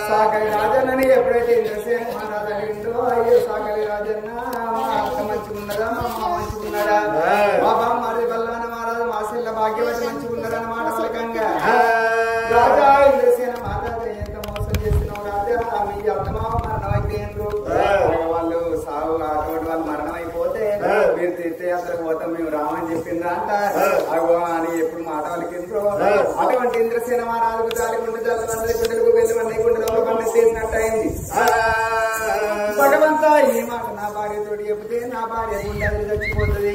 సాకలి రాజన్నని ఎప్పుడైతే ఇంద్రసేన మహారాజు అడిగిందో అయ్యో సాకలి రాజన్న మా అత్త మంచిగున్నదా మా మామ మంచిగున్నాడా బాబా మరి బల్లాన మహారాజు మా సెల్ల భాగ్యవతి మంచిగున్నారన్నమాట పలకంగా రాజా ఇంద్రసేన మహారాజు ఎంత మోసం చేస్తున్నావు రాజా మీ అత్తమావ మరణం అయిపోయిండ్రు వాళ్ళు సాగు అటువంటి వాళ్ళు మరణం అయిపోతే మీరు తీర్థయాత్రకు పోతాం మేము రామని చెప్పిండ్రా అంట అగో అని ఎప్పుడు మాట వాళ్ళకిండ్రు అటువంటి ఇంద్రసేన మహారాజుకు జాలిగుండు జల్లందరి గుండెలకు వెళ్ళి గుండెలో పండుగ చేసినట్టు అయింది భగవంతా ఈ మాట నా భార్యతో చెబితే నా భార్య గుండెలు చచ్చిపోతుంది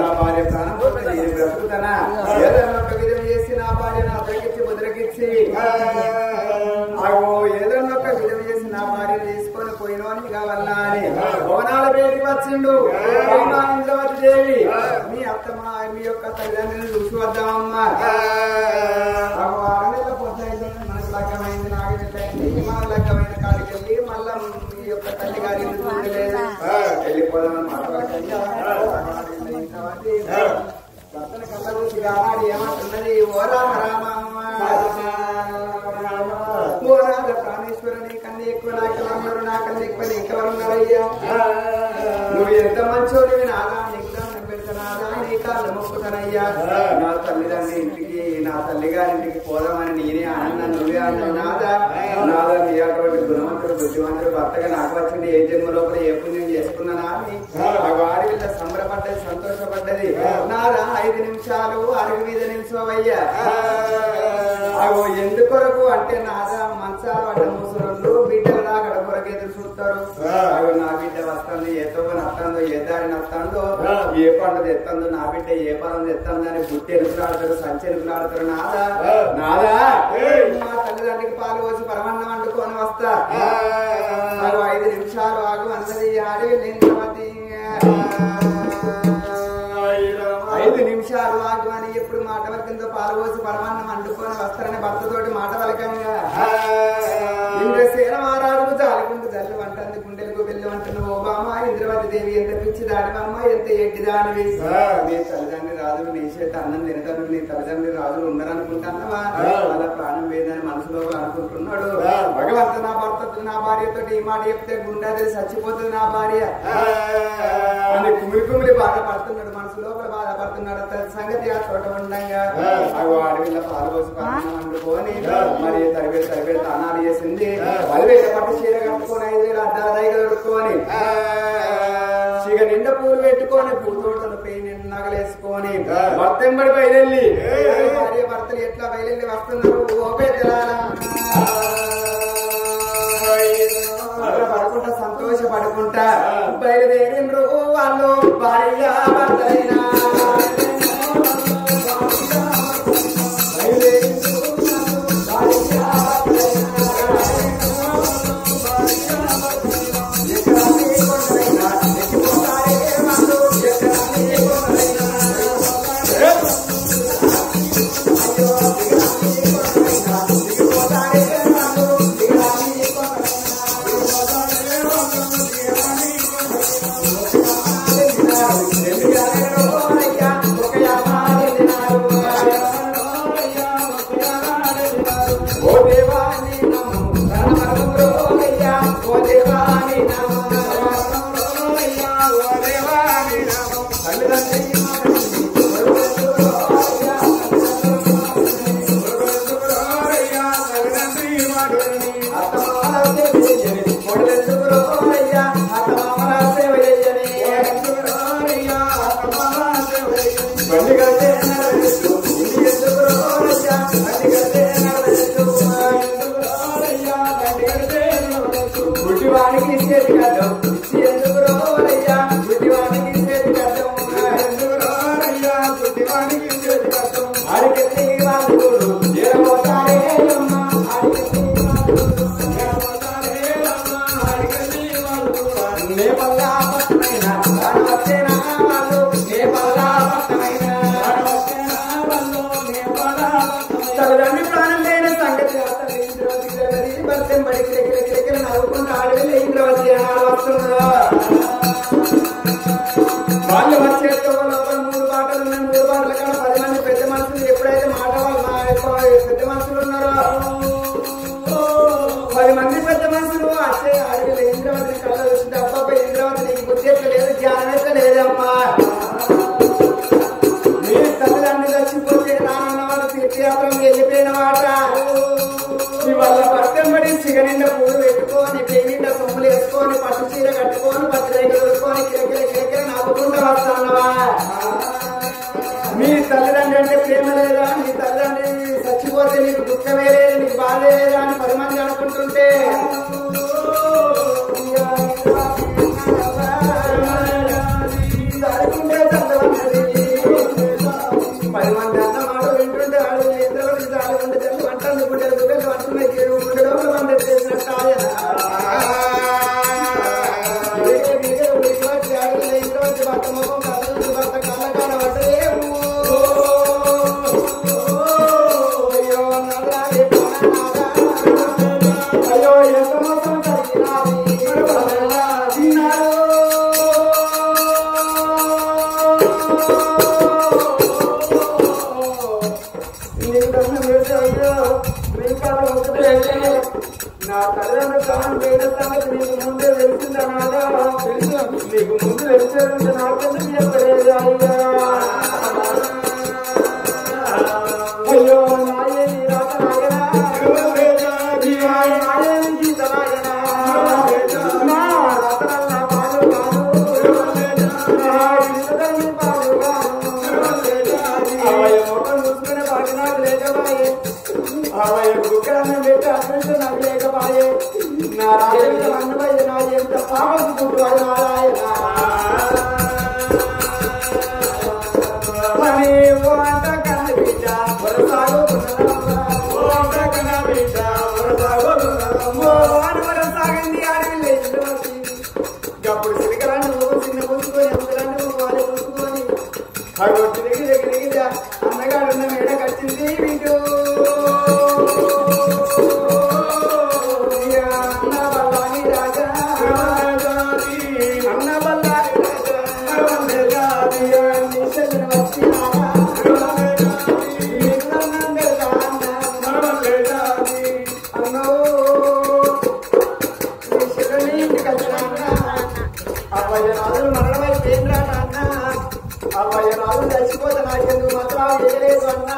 నా భార్య ప్రాణం పోతుంది నేను బ్రతుకుతానా ఏదైనా ఒక విధం చేసి నా భార్యను అద్దరికిచ్చి ముద్రకిచ్చి ఏదైనా ఒక విధం చేసి నా భార్యను తీసుకొని పోయినోని కావాలా అని భవనాల బయటికి వచ్చిండు ఇంద్రవతి దేవి మీ అత్తమ్మ మీ యొక్క తల్లిదండ్రులను చూసి వద్దామమ్మా 6 నెలల పొద్దు మనకు లగ్గమైంది నాగైంది మన లగ్గమైన కాడికి వెళ్ళి మళ్ళా మీ యొక్క తల్లి గారి చూడలేదు వెళ్ళిపోదామని మాట్లాడకండి భర్తను కళ్ళ చూసి కావాలి ఏమంటున్నది ఓ రామ రామమ్మ ఓ రాజ ప్రాణేశ్వరుని కన్నా ఎక్కువ నాకెవరు నాకన్నా ఎక్కువ నీకెవరున్నారయ్యా నువ్వు ఎంత మంచోడివి నాదా నీకు పెడతానాదా నీ కాళ్ళు మొక్కుతానయ్యా నా తల్లిదండ్రి ఇంటికి నా తల్లి గారింటికి పోదామని నేనే అన్న నువ్వే అన్న నాదా నాదా నీ అటువంటి గుణవంతుడు బుద్ధివంతుడు భర్తగా నాకు వచ్చింది ఏ జన్మ లోపల ఏ పుణ్యం చేసుకున్నానా అని ఆ వారి వీళ్ళ సంబరపడ్డది సంతోషపడ్డది నాదా 5 నిమిషాలు అరుగు మీద నిమిషమయ్యా అగో ఎందుకొరకు అంటే నాదా మంచాల పడ్డ ముసలు బిడ్డలు రాకడ కొరకు ఎదురు చూస్తారు అగో నా బిడ్డ వస్తుంది ఏతో నత్తందో ఏ దారి నత్తందో ఏ పండు తెత్తందో నా బిడ్డ ఏ పరం తెత్తందో అని బుట్టి ఎరుకులాడతారు సంచి ఎరుకులాడతారు నాదా నాదా మా తల్లిదండ్రికి పాలు పోసి పరమన్నం వండుకొని వస్తా 5 నిమిషాలు ఆగు అన్నది ఆడి లింగమతి 5 నిమిషాలు ఆగు అని ఎప్పుడు మాట వరకిందో పాలు పోసి పరమాన్నం వండుకొని వస్తారని భర్తతోటి మాట వలకంగా ఇంద్రసేన మహారాజుకు జాలిగుండు జల్లు అంటుంది గుండెలకు వెళ్ళి అంటున్న ఓ బామ్మ ఇంద్రవతి దేవి ఎంత పిచ్చి దాడివమ్మ ఎంత ఎడ్డి దానివి నీ తల్లిదండ్రి రాజులు నీ చేత అన్నం తినటం నీ తల్లిదండ్రి రాజులు ఉన్నారనుకుంటున్నావా వాళ్ళ ప్రాణం వేదని మనసులో అనుకుంటున్నాడు భగవంత నా భార్యతో ఈ మాట చెప్తే గుండె చచ్చిపోతుంది నా భార్య అని కుమిలి బాధపడుతున్నాడు మనసు లోపల బాధపడుతున్నాడు సంగతి ఆ చోట ఉండంగా అడవిలో పాలు పోసి పరమాన్నం వండుకొని మరి తరిబే తానాలు చేసింది 10,000 పట్టు చీర కట్టుకొని 5,000 అద్దాల దగ్గర కట్టుకొని చీగ నిండా పూలు పెట్టుకొని పూతోటలు పెయి నగలేసుకొని భర్తెంబడి బయలుల్లి భార్య భర్తలు ఎట్లా బయలుల్లి వస్తున్నారు ఓపే పడుకుంటా సంతోషపడుకుంటా బయలుదేరిండ్రు వాళ్ళు భార్య భర్తలైనా తీర్థయాత్ర వెళ్ళిపోయిన మాట ఇవాళ పట్టంబడి సిగనిండ పూలు పెట్టుకొని పేనిండ సొమ్ములు వేసుకొని పట్టు చీర కట్టుకొని పత్రిక దొరుకుకొని కిరకిర కిరకిర నవ్వుకుంటూ వస్తానవా మీ తల్లిదండ్రి అంటే ప్రేమ లేదా మీ తల్లిదండ్రి చచ్చిపోతే నీకు దుఃఖమే లేదు నీకు బాధ లేదా అని 10 మంది అనుకుంటుంటే నా తల్లిదండ్రులు కాలం వేరే సంగతి నీకు ముందే తెలిసిందన్నాగా నీకు ముందు తెలిసేది నాకెందుకు చెప్పలేదు అయ్యో నాయే రాత నాయనా నాయే గీత నాయనా నా రతనల్ల పాలు అవయ్య మొత్తం చూసుకునే బాగా నాకు లేకబాయే అవయ్య బుక్కలన్నం పెట్టి అసలు నాకు లేకబాయే నా రాజు అన్నమయ్య నా ఎంత పాపడుకుంటున్నాడు నారాయణ మరి ఓ అంట కన్న బిడ్డ వరసాగో ఓ అంట కన్న బిడ్డ వరసాగో వరసాగింది ఆడవిల్లే అప్పుడు సిరికరాన్ని చిన్న పుచ్చుకొని అంతరాన్ని వాళ్ళే పుచ్చుకొని అవి తిరిగి అన్నగాడు ఉన్న మేడ కట్టింది వీడు అన్న బల్లాని రాజా అన్న బల్లాని అవ్వయ్య రాజులు మరణమై కేంద్రా అన్న అవ్వయ్య రాజు చచ్చిపోతే నాకెందుకు మాత్రం వేయలేదు అన్నా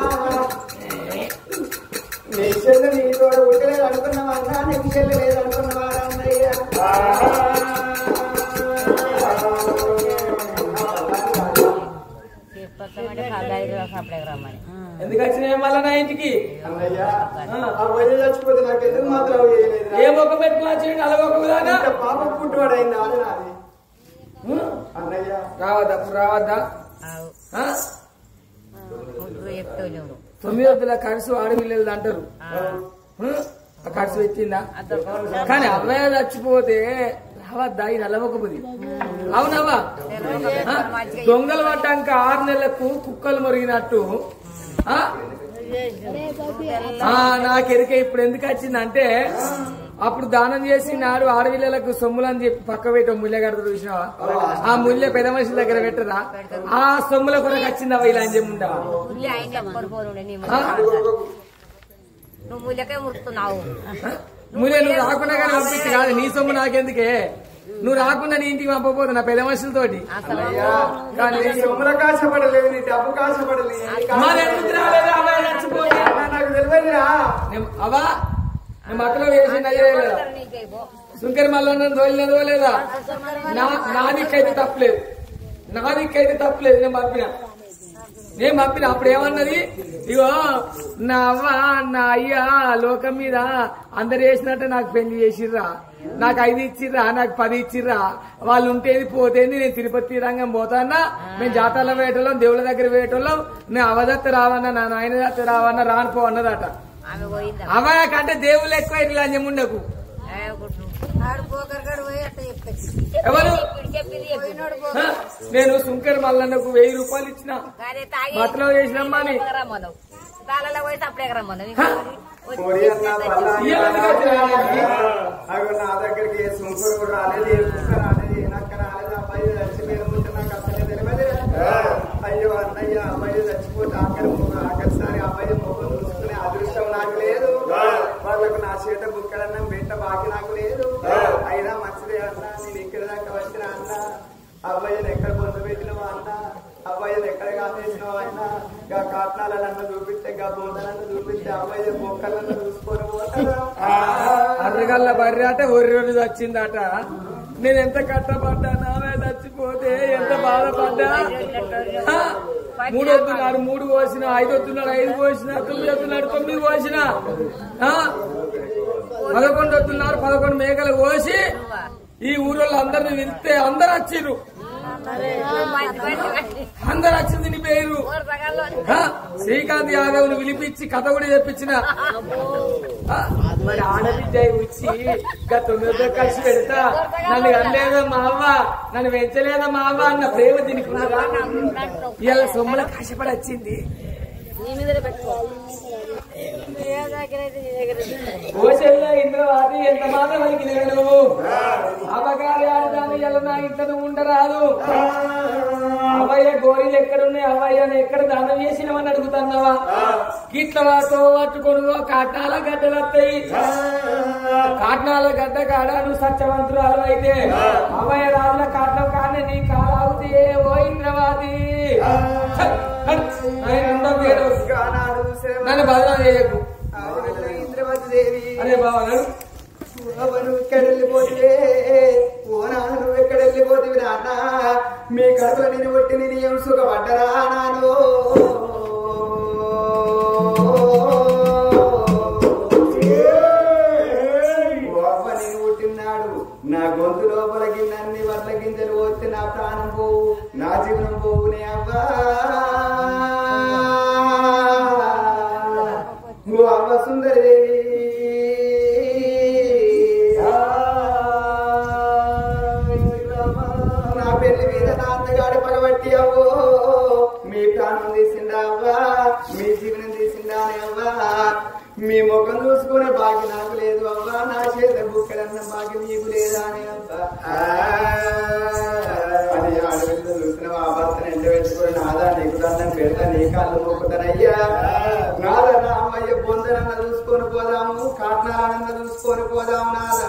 నీ చెల్లి నీ తోడ ఉండలేదు అనుకున్నావా అన్నా నీకు చెల్లి లేదు అనుకున్నావా అన్నయ్య ఎందుకు వచ్చినాయి మళ్ళా నా ఇంటికి అన్నయ్య అవ్వయ్య చచ్చిపోతే నాకెందుకు మాత్రం వేయలేదు ఏ మొక్క పెట్టుకుని అలాగొకదానా పాప పుట్టువాడు అయింది నాది అన్నయ్య రావద్దా రావద్దా 9వ పిల్ల కడుసు ఆడపిల్లలు అంటారు ఆ కడుసు వచ్చిందా కానీ అబ్బాయి చచ్చిపోతే రావద్దా ఈ నల్లమొక్కపుది అవునవా దొంగలు పడ్డాక 6 నెలలకు కుక్కలు మొరిగినట్టు నాకెరికే ఇప్పుడు ఎందుకు వచ్చిందంటే అప్పుడు దానం చేసి నాడు ఆడపిల్లలకు సొమ్ములని చెప్పి పక్క పెట్ట ముళ్ళ కడతా చూసినావా ఆ ముళ్ళ పెద్ద మనుషుల దగ్గర పెట్టరా ఆ సొమ్ముల కొరకు వచ్చిందవా ఇలా అని చెప్పి ముళ్ళ నువ్వు రాకుండా కానీ పంపించి కాదు నీ సొమ్ము నాకెందుకే నువ్వు రాకుండా నీ ఇంటికి పంపబోదు నా పెద్ద మనుషులతోటి కానీ సొమ్ముల కాశపడలేదు నీ డబ్బు కాశపడలేదు మరి ఎందుకు రాలేదు అబ్బాయి చచ్చిపోతే నాకు తెలియదురా అవా మక్కలో వేసి సుంకరి మళ్ళీ తోలినదో లేదా నా దిక్కైతే తప్పలేదు నేను పంపిన అప్పుడు ఏమన్నది ఇగో నా అవ్వ నా అయ్యా లోకం మీద అందరు చేసినట్టు నాకు పెళ్లి చేసిర్రా నాకు 5 ఇచ్చిర్రా నాకు 10 ఇచ్చిర్రా వాళ్ళు ఉంటేది పోతేంది నేను తిరుపతి రంగం పోతానా మేము జాతరలో వేయటోళ్ళం దేవుళ్ళ దగ్గర వేయటోళ్ళం నేను అవదత్త రావన్నా నా నాయన దత్త రావన్నా రానుపో అన్నదట అవ్వయ కంటే దేవుళ్ళు ఎక్కువ ఇట్లా అని ఉండకు ఎవరు నేను సుంకర్ మల్లన్నకు 1000 రూపాయలు ఇచ్చిన బట్టలో చేసినమ్మా అని నా దగ్గరికి సుంకరు కూడా రాలేదు రాలేదు నాకు రాలేదు అబ్బాయి చచ్చిపోయిన నాకు అసలే తెలియదు అయ్యో అన్నయ్య అబ్బాయి చచ్చిపోతే ఆఖరిసారి అబ్బాయి ముఖం చూసుకునే అదృష్టం నాకు లేదు వాళ్ళకు నా చేత బుక్కడన్నం పెట్ట బాకి నాకు లేదు అయినా మంచిదే అన్న నేను ఇక్కడ దాకా వచ్చిన అన్న అబ్బాయిని ఎక్కడ పొందు పెట్టినవా అన్న అబ్బాయిని ఎక్కడ కాసేసినవా అన్న కాట్నాల నన్ను చూపిస్తే బోధనను చూపించి అమ్మాయి బొక్కలను చూసుకొని పోతారా అర్రగల్ల బర్రె అట ఒర్రె వచ్చిందట. నేను ఎంత కష్టపడ్డా నామే చచ్చిపోతే ఎంత బాధపడ్డా. 3 వస్తున్నాడు 3 కోసిన, 5 వస్తున్నాడు 5 కోసిన, 9 వస్తున్నాడు 9 కోసిన, 11 వస్తున్నారు 11 మేకలు కోసి ఈ ఊళ్ళో అందరిని వెళ్తే అందరు వచ్చిర్రు. అందరు వచ్చింది నీ పేరు. శ్రీకాంత్ యాదవ్ ను పిలిపించి కథ కూడా చెప్పించిన. మరి ఆడబిడ్డ వచ్చి గత 9 కలిసి పెడతా, నన్ను అనలేదా మా అవ్వ, నన్ను పెంచలేదా మా అవ్వ అన్న ప్రేమ దీనికి ఉన్నదా? ఇలా సొమ్ముల కష్టపడి వచ్చింది. ఓషల్లో ఇంద్రవాది ఎంత మాట వలికి నువ్వు అపకారి ఆడదాన్ని ఎలా నా ఇంట్లో ఉండరాదు. అవయ్య గోరీలు ఎక్కడున్నాయి, అవయ్యను ఎక్కడ దానం చేసినవని అడుగుతున్నావా? గిట్లవాతో పట్టుకొనుగో కాట్నాల గడ్డలు వస్తాయి. కాట్నాల గడ్డ కాడ నువ్వు సత్యవంతురాలు అయితే అవయ్య రాజుల కాట్నం కానీ నీ కాలావుతే ఓ ఇంద్రవాది. నన్ను బదనా చేయకు. ఇంద్రవతి దేవి అరే బాబా నువ్వు ఎక్కడ వెళ్ళిపోతే ఓ నాన్న నువ్వు ఎక్కడ వెళ్ళిపోతే నాన్న మీ కడుపులో నేను కొట్టి నేను ఏం సుఖపడ్డరా నాను అవ్వ నేను పుట్టినాడు నా గొంతు లోపల గిన్నె వడ్ల గింజలు పోతే నా ప్రాణం పోవు, నా జీవనం పోవు. నే అవ్వా అవ్వ సుందరదేవి నా పెళ్లి మీద నా అత్తగాడి పగబట్టి అవ్వో మీ ప్రాణం తీసిందా అవ్వా, మీ జీవనం తీసిందా అని అవ్వా. మీ ముఖం చూసుకునే బాగి నాకు లేదు అవ్వా, నా చేత బుక్కడన్న బాగి నీకు లేదా అని అవ్వా. అని ఆడపిల్లలు చూసిన ఆ భర్తను ఎండ పెట్టుకుని నాదా నీకు దండం పెడతా, నీ కాళ్ళు మొక్కుతానయ్యా. నాదా నా అమ్మయ్య బొందరన్న చూసుకొని పోదాము, కాట్నాలన్న చూసుకొని పోదాము. నాదా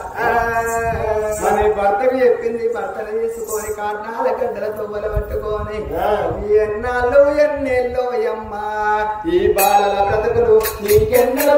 మన భర్తకు చెప్పింది, భర్తను తీసుకొని కాట్నాల గడ్డల తొవ్వలు పట్టుకొని ఎన్నాళ్ళు ఎన్నెల్లో అమ్మ ఈ బాలల బ్రతుకులు నీకెన్నెల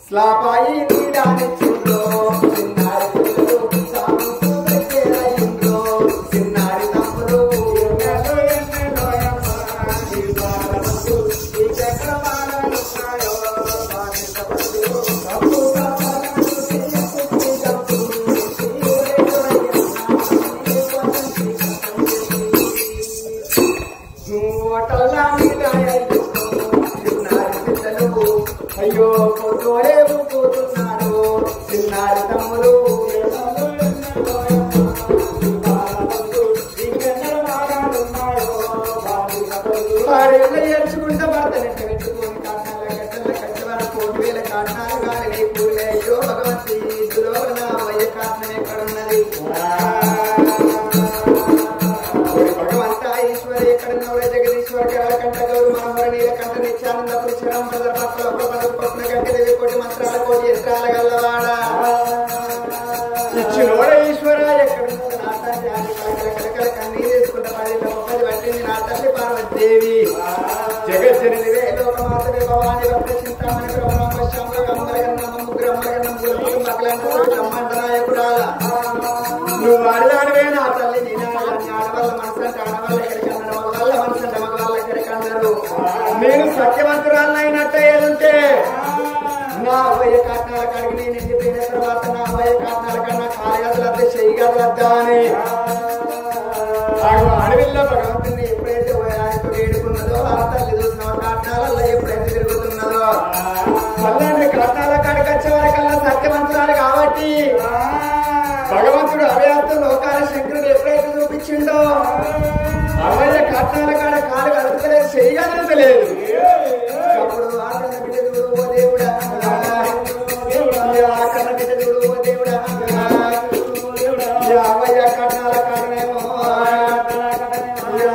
స్లాపాయి నీడాని చిందో చిన్నారి పిల్లలు సాముతో పెట్టేరయిందో చిన్నారి తమ్ముడు ఎన్నెలో ఎన్నెలో అమ్మ ఈ బాలమందు ఈ చక్రమానాలున్నాయో బానిస బంధువు తప్పు తప్పను తీయకుట్టి తప్పు ఓటల్లా నీడాయో చిన్నారి పిల్లలు అయ్యో పొద్దులేవు పోతున్నాడు చిన్నారి తమ్ముడు ఏడ్చుకుంటా భర్తనెట్ట పెట్టుకొని కాట్నాల గడ్డల కట్టవర 4,000 కాట్నాలు గాలి పూలే అయ్యో భగవంతి ఇందులో నా అమ్మయ్య కాట్నం ఎక్కడున్నది భగవంత ఈశ్వరి ఎక్కడున్నవరే జగదీశ్వర కంట గౌరు మనోహర నీల కంట నిత్యానంద పురుషం పద పత్ర పద పత్ర గంట దేవి కోటి మంత్రాల కోటి యంత్రాల గల్లవాడ దేవి జగజ్జననివే లోకమాతవే భవాని భక్త చింతామణి బ్రహ్మాంబ శ్యామ గంగరగన్నమ ముగ్రమ్మగన్నం గులపుడు మకలందరూ బ్రహ్మాండనాయకురాల నువ్వు ఆడదానివే నా తల్లి ఆడవాళ్ళ మనసు అంటే ఆడవాళ్ళ ఎక్కడికన్నారు మగవాళ్ళ మనసు అంటే మగవాళ్ళ ఎక్కడికన్నారు నేను సత్యవంతురాలైనట్టే ఏదంటే నా అవ్వయ్య కారణాల కాడికి నేను ఎండిపోయిన తర్వాత నా అవ్వయ్య కారణాల కన్నా కాలగదలద్దా చెయ్యి గదలద్దా అని అడవిలో భగవంతుని ఎప్పుడైతే ఆయనకు వేడుకున్నదో ఆ తల్లి చూసిన కారణాలలో ఎప్పుడైతే తిరుగుతున్నదో మళ్ళీ కారణాల కాడికి వచ్చే వరకల్లా సత్యవంతురాలు కాబట్టి భగవంతుడు అభయాత్మ లోకాల శంకరుడు ఎప్పుడైతే చూపించిండో అవ్వయ్య కారణాల కాడ కాలు కలుపుతలేదు చెయ్యి కదలలేదు అప్పుడు ఆ కన్న బిడ్డ చూడు ఓ దేవుడా ఆ కన్న బిడ్డ చూడు ఓ దేవుడా అవ్వయ్య కారణాల కారణేమో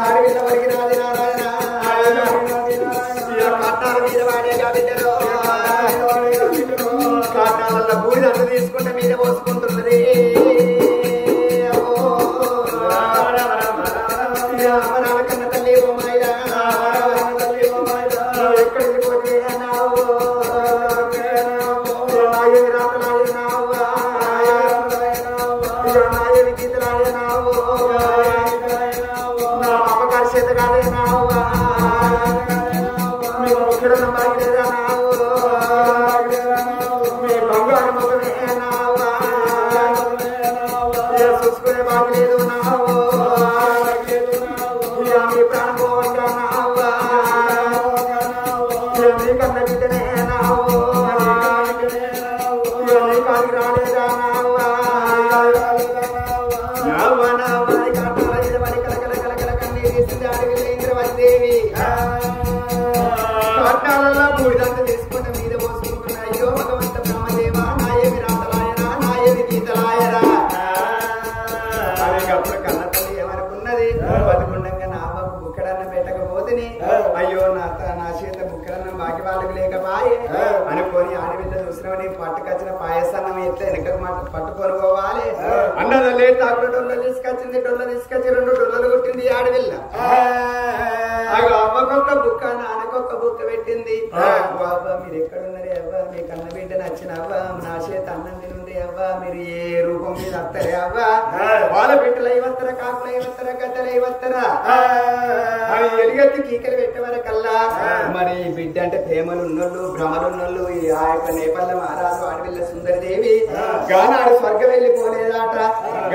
అడవిలో వరికి నాది నారాయణ కారణాల మీద వాడేగా బిడ్డలో కారణాల బూడిద అంత తీసుకుంటే మీద పోసుకుంటున్నది అమరాల కన్న తల్లి ఓ మాయా ఎక్కడికి పోతే నావు నాయని రాతలాయ నావు నాయని గీతలాయ నావు నా అమ్మగారి చేతగాలే నావు మీ ముఖ్యుడు బాగిలేదా నావు మీ బంగారు మొదలే నావు చూసుకునే బాగలేదు నావు మీ ప్రాణభోగంగా నావు నీ కన్న బిడ్డనే నావు నీ కాలికి రాలేదా నావు నావనావని కాటాల ఇదవని కలకల కలకల కన్నీరు తీసింది అడవిలో ఇంద్రవతిదేవి కాటాలలో బూడిదంతా తీసుకుంటే మీద పోసుకుంటున్నా అయ్యో భగవంత బ్రహ్మదేవ నాయమి రాతలాయరా నాయమి గీతలాయరా అప్పుడు కన్న తల్లి ఏమనుకున్నది బతుకుండంగా నా అవ్వకు బుక్కడన్నం పెట్టకపోతేని అయ్యో నా చేత బుక్కడన్నం బాకి వాళ్ళకి లేకపాయే అనుకొని ఆడవిల్ల చూసినవని పట్టుకొచ్చిన పాయసాన్నం ఎట్లా వెనక పట్టుకొని పోవాలి అన్నది లేదు అప్పుడు డొల్ల తీసుకొచ్చింది డొల్ల తీసుకొచ్చి 2 డొల్లలు కొట్టింది ఆడవిల్ల అవ్వకొక్క బుక్క నాన్నకొక్క బుక్క పెట్టింది అవ్వ మీరు ఎక్కడున్నది అవ్వ మీ కన్న బిడ్డ నచ్చిన అవ్వ నా చేత అన్నం తినుంది అవ్వ మీరు ఏ రూపం మీద వస్తారే అవ్వ వాళ్ళ బిడ్డలు అయ్యవత్తరా కాకులు అయ్యవత్తరా గద్దలు అయ్యవత్తరా అవి ఎలుగెత్తి కీకలు పెట్టే వరకల్లా మరి బిడ్డ అంటే ప్రేమలు ఉన్నోళ్ళు భ్రమలు ఉన్నోళ్ళు ఆ యొక్క నేపథ్య మహారాజు ఆడవిల్ల సుందరదేవి గానాడు స్వర్గం వెళ్ళిపోలేదాట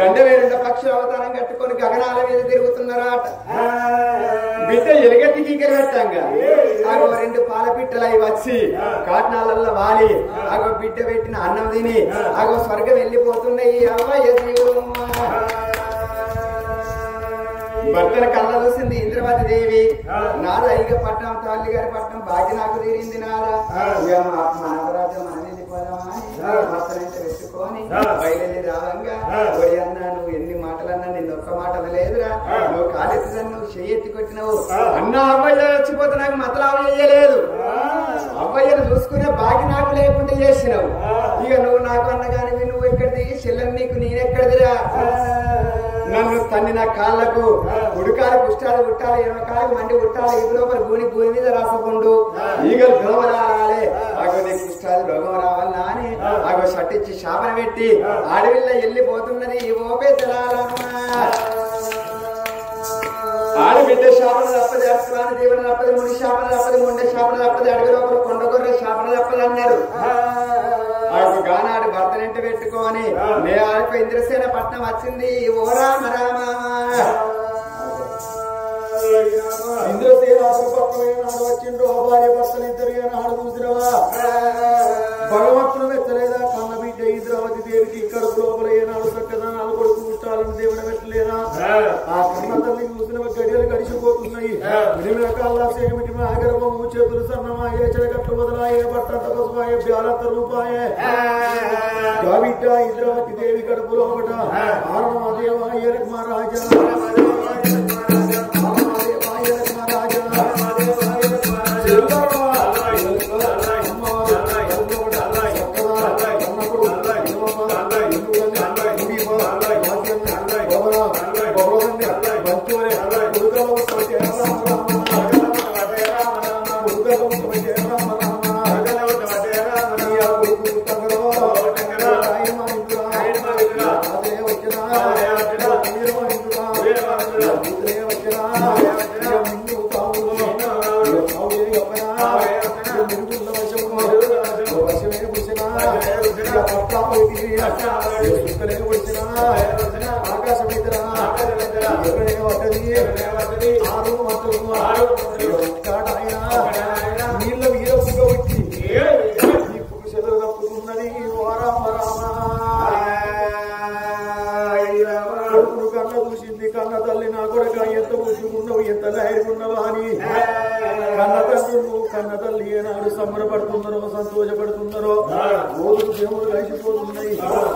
గండ వేరుండ పక్షుల అవతారం కట్టుకొని గగనాల మీద తిరుగుతున్నారాట బిడ్డ ఎలుగెత్తి కీకలు పెట్టంగా ఆగో 2 పాల పిట్టలు అవి వచ్చి కాట్నాలలో వాలి ఆగో బిడ్డ పెట్టిన అన్నం తిని ఆగో స్వర్గం వెళ్ళిపోతున్నాయి అవ్వయ్య జీవులు భర్తల కళ్ళ చూసింది ఇంద్రవతి దేవి నాదా ఇక పట్నం తల్లి గారి పట్నం బాకి నాకు తీరింది నాదా మనవరాజు మనం వెళ్ళిపోదామా భర్తనైతే పెట్టుకొని బయలుదేరి రావంగా ఒడి అన్నా నువ్వు ఎన్ని మాటలన్నా నిన్ను ఒక్క మాట లేదురా నువ్వు కాలెత్తిదని నువ్వు చెయ్యెత్తి కొట్టినవు అన్న అవ్వయ్య వచ్చిపోతే నాకు మతలాభం చేయలేదు అవ్వయ్యను చూసుకునే బాకి నాకు లేకుండా చేసినావు ఇక నువ్వు నాకు అన్నగాని నువ్వు ఎక్కడిది చెల్లెని నీకు నేనెక్కడిదిరా నన్ను తన్ని నా కాళ్ళకు ఉడకాలి పుష్టాలు పుట్టాలి ఎనకాలకు మండి పుట్టాలి ఇది లోపల భూమి మీద రాసకుండు ఈగలు రోగం రావాలి ఆగో నీకు పుష్టాలు రోగం రావాలన్నా అని ఆగో షట్టిచ్చి శాపన పెట్టి అడవిల్ల వెళ్ళిపోతున్నది ఓపే తెలాలమ్మా ఆడబిడ్డ శాపన తప్పది అర్థాన్ని దేవుని తప్పది ముడి శాపన తప్పది ముండే శాపన తప్పది అడవి లోపల కొండగొర్రె శాపన తప్పది అన్నారు ఆకు గానాడు భర్తనింటి పెట్టుకొని నే ఆకు ఇంద్రసేన పట్నం వచ్చింది ఓ రామ రామ ఇంద్రసేన పక్కనాడు వచ్చిండ్రు భార్య భర్తలు ఇద్దరు నాడు చూసినవా భగవంతుడు మెచ్చలేదా కన్న బిడ్డ ఇంద్రావతి దేవికి కడుపు లోపల ఏనాడు చక్కదనాలు కొడుకు పుట్టాలని దేవుని పెట్టలేదా ఆ కన్న తల్లి చూసిన గడియలు గడిచిపోతున్నాయి 8 రకాల సేమిటి ఆగర్భము చేతులు సన్నమాయే చెడగట్లు మొదలాయే బట్టంత కొసమాయే బ్యాలంత రూపాయే బిడ్డ ఇంద్రావతి దేవి కడుపు లోపట ఆరమాదేవాయ మహారాజా నీళ్ళ వీరసుగా వచ్చి ఇప్పుడు చెదలు తప్పుతున్నది కన్న చూసింది కన్న తల్లి నా కొడుక ఎంత పుచ్చుకున్నావు ఎంత లాయరుకున్నావా అని కన్న తండ్రులు కన్న తల్లి ఏనాడు సంబరపడుతున్నారో సంతోషపడుతున్నారో రోజులు దేవుడు కలిసిపోతున్నాయి.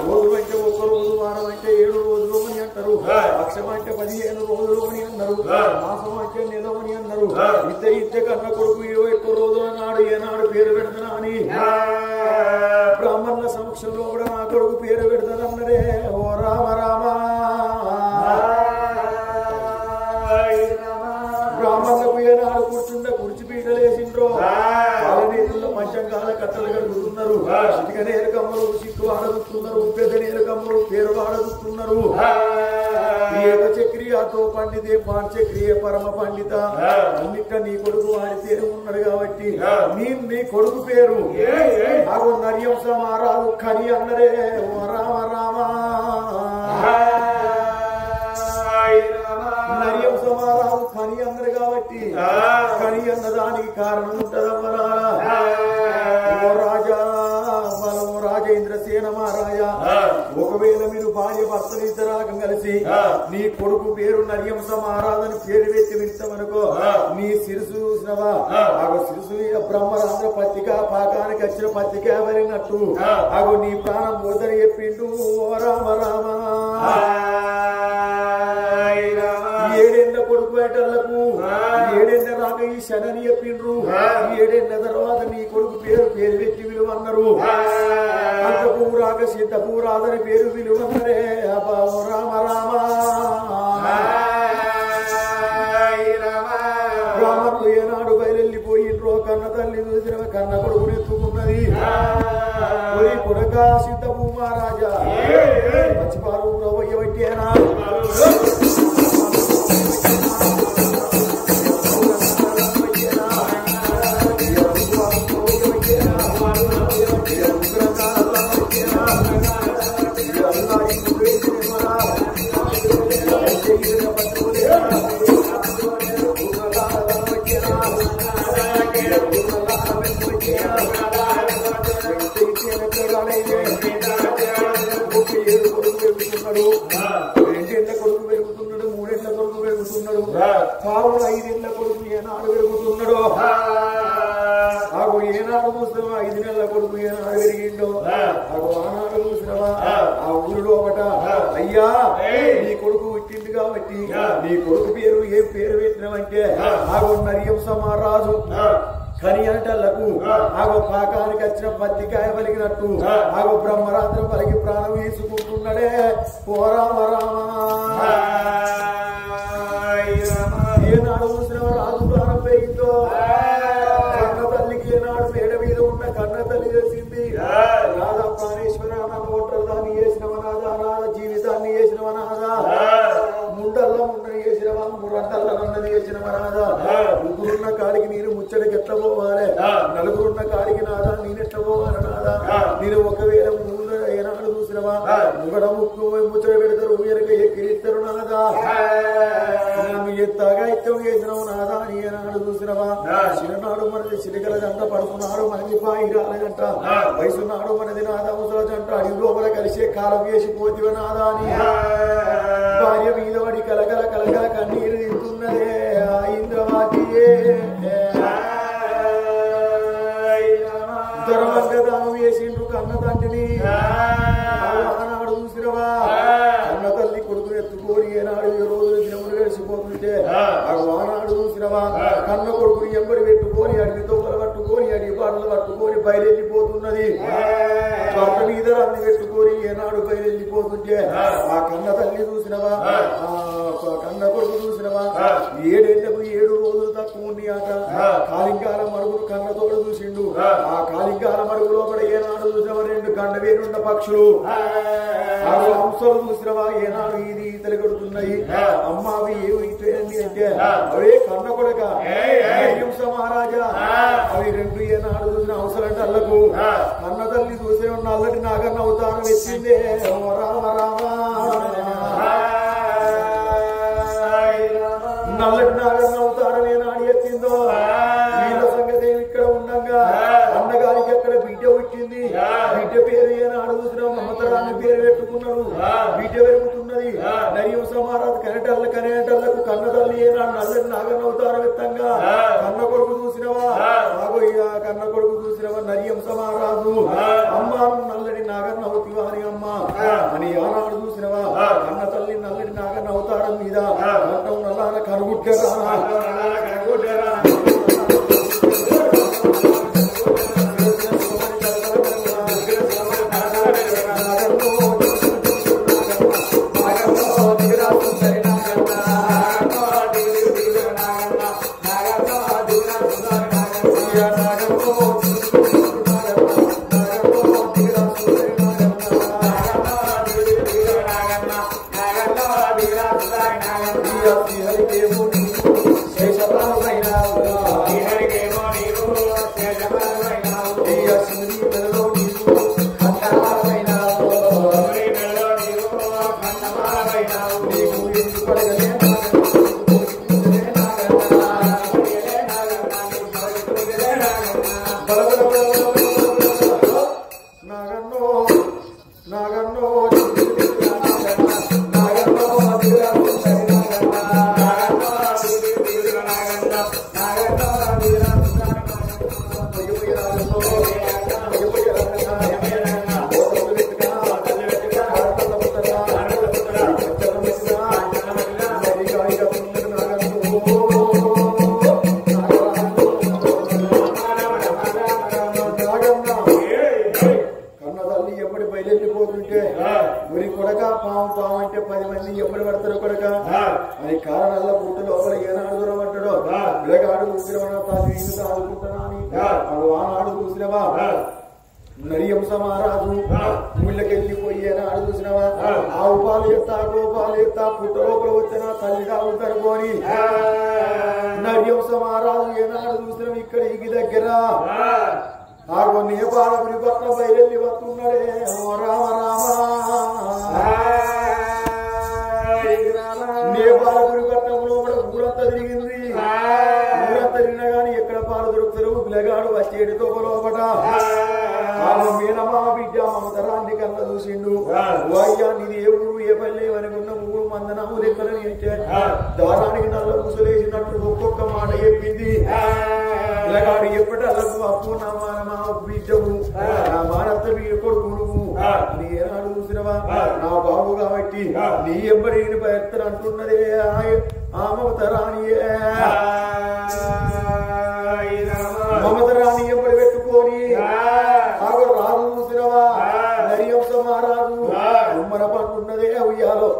రోజులు అంటే ఒక్క రోజు, వారం అంటే 7 రోజులు అని అంటారు, పక్షం అంటే 15 రోజులు అని అన్నారు, మాసం అంటే నెల అని అన్నారు. ఇద్దరు కన్న కొడుకు 21 రోజుల నాడు ఏనాడు పేరు పెడతానా అని బ్రాహ్మణుల సమక్షంలో కూడా నా కొడుకు పేరు పెడతానన్నదే. ఓ రామ రామ బ్రాహ్మణులకు ఏనాడు కూర్చుంటే కుర్చిపీటలేసిండ్రో నీళ్ళలో పంచంగాల కట్టలు కడుగుతున్నారు, చిటిక నేలకమ్మలు చిక్కు వాడదుతున్నారు, పెద్ద నేలకమ్మలు పేరు వాడదుతున్నారు. ఏక చక్రియాతో పండితే పాంచక్రియ పరమ పండిత అన్నిట నీ కొడుకు వారి పేరు ఉన్నాడు కాబట్టి నీ కొడుకు పేరు నాకు నర్యం సమారాలు కని అన్నరే. ఓ రామ రామ నర్యం సమారాలు కని అన్నారు కాబట్టి కని అన్నదానికి కారణం ఉంటదమ్మరా. ఓ రాజా బలం రాజేంద్రసేన మహారాజా, ఒకవేళ మీరు భార్య భర్తలు ఇద్దరాగం కలిసి నీ కొడుకు పేరు నర్యంస మహారాజని పేరు పెట్టి వింటామనుకో నీ శిరసు చూసినవా ఆగో శిరసు బ్రహ్మరాంధ్ర పత్రిక పాకానికి వచ్చిన పత్రిక వెళ్ళినట్టు ఆగో నీ ప్రాణం పోతని చెప్పిండు. ఓ రామ రామ 7 ఏళ్ల కొడుకు వేటలకు 7 ఏళ్ల రాక ఈ శనని చెప్పిండ్రు. 7 ఏళ్ల తర్వాత నీ కొడుకు పేరు పెట్టి విలువ అన్నారు. అంతకు రాక సిద్ధపు రాదని పేరు విలువ అన్నరే. అబ్బా రామ రామ బ్రాహ్మణులు ఏనాడు బయలుపోయిండ్రో కన్న తల్లి చూసిన కన్న కొడుకుని ఎత్తుకున్నది. కొడక సిద్ధపు మహారాజా మచ్చిపారు రవ్వయ్యబట్టేనా రెండేళ్ల కొడుకు పెరుగుతున్నాడు, 3 ఏళ్ల కొడుకు పెరుగుతున్నాడు, పావులు 5 ఏళ్ల కొడుకు ఏనాడు పెరుగుతున్నాడో ఆగో ఏనాడు చూసినవా 5 నెలల కొడుకు ఏనాడు పెరిగిండో ఆగో ఆనాడు చూసినవా ఆ ఊరిలో ఒకట అయ్యా నీ కొడుకు పుట్టింది కాబట్టి నీ కొడుకు పేరు ఏం పేరు పెట్టినవంటే ఆగో నర్యంస మహారాజు కని అంటలకు ఆగో పాకానికి వచ్చిన పత్తికాయ పలికినట్టు ఆగో బ్రహ్మరాత్రం పలికి ప్రాణం వేసుకుంటున్నాడే. ఓ రామ రామ ఏనాడు చూసిన రాజు ప్రాణం పెరిగిందో కన్న తల్లికి ఏనాడు మేడ మీద ఉన్న కన్న తల్లి చేసింది. రాధా ప్రాణేశ్వర నోట్ల దాన్ని చేసినవనాదా, రాధ జీవితాన్ని చేసినవనాదా, ముండల్లో ముండని చేసినవా, మురంటల్లో నన్నది చేసినవనాదా, ముగ్గురున్న కాడికి నేను ముచ్చడికి ఎట్లా పోవాలి, నలుగురున్న కాడికి నాదా నేనెట్లా పోవాలి నాదా, నేను ఒకవేళ ముందు ఏనాడు చూసినవా ముగడ ముక్కు ముచ్చట పెడతారు ఎనక ఎక్కిరిస్తారు నాదా, నన్ను ఎత్తగా ఇష్టం చేసినావు నాదా అని ఏనాడు చూసినవా చిన్ననాడు మనది చిలికల జంట, పడుకున్నాడు మనకి పాయిరాల జంట, వయసున్నాడు మనది నాదా ముసల జంట, అడిగి లోపల కలిసే కాలం వేసి పోతివ నాదా అని భార్య మీద పడి కలగల కలగల కన్నీరు తింటున్నదే. ఆ ఇంద్రవాదియే ధర్మంగదానం వేసిండ్రు కన్న తండ్రిని. ఆనాడు చూసినవా కన్న తల్లి కొడుకు ఎత్తుకోని ఏనాడు 7 రోజులు దినములు గడిచిపోతుంటే ఆనాడు చూసినవా కన్న కొడుకుని ఎంబడి పెట్టుకొని అడిగి తోపలు పట్టుకొని అడిగి పాటలు పట్టుకొని బయలుపోతున్నది. భర్త మీద అన్ని పెట్టుకొని ఏనాడు బయలుపోతుంటే ఆ కన్న తల్లి చూసినవా కన్న కొడుకు చూసినవా 7 ఏళ్లకు 7 రోజులు తక్కువ ఉంది ఆట. కాలింగాల మరుగులు కన్న తోడు చూసిండు. ఆ కాలింగాల మరుగులో కూడా ఏనాడు చూసినవా 2 కండవేనున్న పక్షులు హంసలు చూసినవా ఏనాడు ఇది ఈతలు కొడుతున్నాయి అమ్మ అవి ఏమి అంటే అవే కన్న కొడక మహారాజా అవి రెండు ఏనాడు చూసిన హంసలంటే అల్లకు కన్న తల్లి చూసే ఉన్న అల్లటి నాగన్న అవతారం వచ్చిందే రామ రామ నల్లటి నాగన్న అవతారం ఏనాడు ఎత్తిందో వీళ్ళ సంగతి ఇక్కడ ఉండగా అన్నగారికి అక్కడ బిడ్డ వచ్చింది బిడ్డ పేరు ఏనాడు చూసినా మమతరాన్ని పేరు పెట్టుకున్నాడు బిడ్డ పెరుగుతున్నది నయం సమారాధ కనేటల్లకు కన్న తల్లి ఏనాడు నల్లటి నాగన్న అవతారం ఎత్తంగా కన్న కొడుకు చూసినవా కన్న కొడుకు చూసినవా నరియం సమారాజు అమ్మ నల్లటి నాగన్న అవుతివారి అమ్మ అని ఆనాడు చూసినవా కన్న తల్లి నల్లటి నాగన్న అవతారం మీద కంఠం నల్లాన కనుగుడ్డరా నరియం సమారాజు ముళ్ళకెళ్ళిపోయేనా అడు చూసినవా ఆవు పాలు ఎత్తా గోపాలు ఎత్తా పుట్ట లోపల వచ్చిన తల్లిగా ఉంటారుకోని నరియం సమారాజు ఏనాడు చూసినాం ఇక్కడ ఇగి దగ్గర ఆగో నేపాలపురి పట్ల బయలుదేరి వస్తున్నాడే రామ రామ నేపాలపురి పట్టణంలో కూడా ఊరంతా తిరిగింది ఊరంతా తిరిగినా గాని ఎక్కడ పాలు దొరుకుతారు పిల్లగాడు వచ్చేటితో లోపట మీనమా బిడ్డ మమతరాన్ని కన్నా చూసిండు అయ్యా నీది ఏ ఊరు ఏ పల్లె అనుకున్న ఊరు మందనము లెక్కలని దారానికి నల్ల ముసలేసినట్టు ఒక్కొక్క మాట చెప్పింది పిల్లగాడు ఎప్పటల్లకు అప్పు నా మానమా బిడ్డవు నా మానత్త కొడుకు నువ్వు నీ ఏనాడు చూసినవా నా బాబు కాబట్టి నీ ఎంబడి ఎత్తను అంటున్నదే ఆ మమతరానియే మమతరాని ఎంబడి పెట్టుకొని రాజు చూసినవా నరియం సమారాజు ఉమ్మర పంటున్నదే ఉయ్యాలో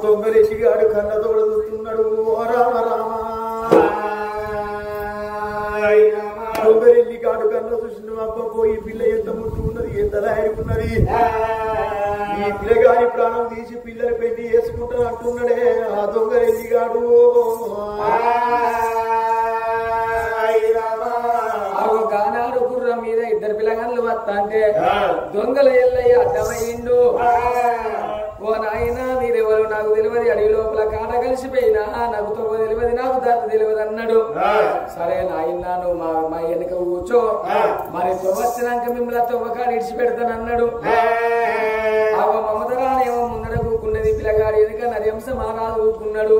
తొందరెడ్డిగాడు కన్నతోడు చూస్తున్నాడు రామ రామ తొందరెడ్డిగాడు కన్న చూసిన అబ్బ పోయి పిల్ల ఎంత ముట్టు ఉన్నది ఎంత లాయకున్నది ఈ పిల్లగాని ప్రాణం తీసి పిల్లలు పెట్టి వేసుకుంటాను అంటున్నాడే ఆ దొంగరెడ్డిగాడు గానాడు గుర్రం మీద ఇద్దరు పిల్లగాళ్ళు వస్తా అంటే దొంగల ఎల్లయ్య అడ్డమయ్యిండు ఓ నాయన మీరెవరు నాకు తెలియదు, అడవి లోపల కాట కలిసిపోయినా నాకు తొవ్వ తెలియదు, నాకు దత్త తెలియదు అన్నాడు. సరే నాయన నువ్వు మా వెనుక కూర్చో, మరి తొవ్వ వచ్చినాక మిమ్మల్ని తొవ్వకాడు ఇడిచి పెడతానన్నాడు. మమతరానేమో ముందర కూకున్నది, పిల్లగాడు వెనుక నరియంశ మహారాజు కూకున్నాడు.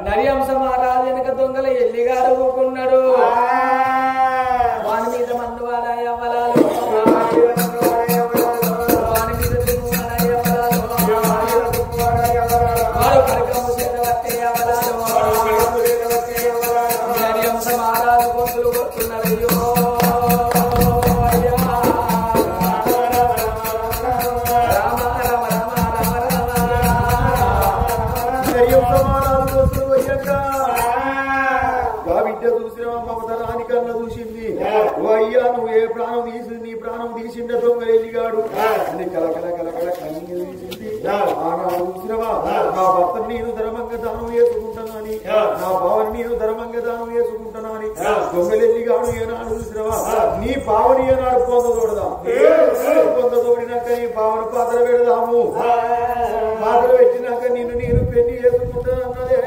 నరియంశ మహారాజు వెనుక దొంగల ఎల్లిగాడు కూకున్నాడు. వాని మీద మందు వాడాయ వలాలు, వాని మీద దుమ్ము వాడాయ వలాలు, వాడు కరకము చేత పట్టే వలాలు, నరియంశ మహారాజు గొంతులు కొట్టున్నారు. చూసింది అయ్యా నువ్వు ఏ ప్రాణం తీసి నీ ప్రాణం తీసిండే దొంగ వెళ్ళిగాడు అని కలకల కలకల కన్నీళ్ళు తీసింది. ఆనాడు చూసినవా నా భర్తను నేను ధర్మంగా దానం వేసుకుంటున్నాని, నా భావని నేను ధర్మంగా దానం వేసుకుంటున్నాని దొంగలెల్లిగాడు ఏనాడు చూసినవా నీ భావని ఏనాడు పొందదోడదా, పొందదోడినాక నీ భావన పాత్ర పెడదాము, పాత్ర పెట్టినాక నిన్ను నేను పెళ్లి చేసుకుంటానన్నదే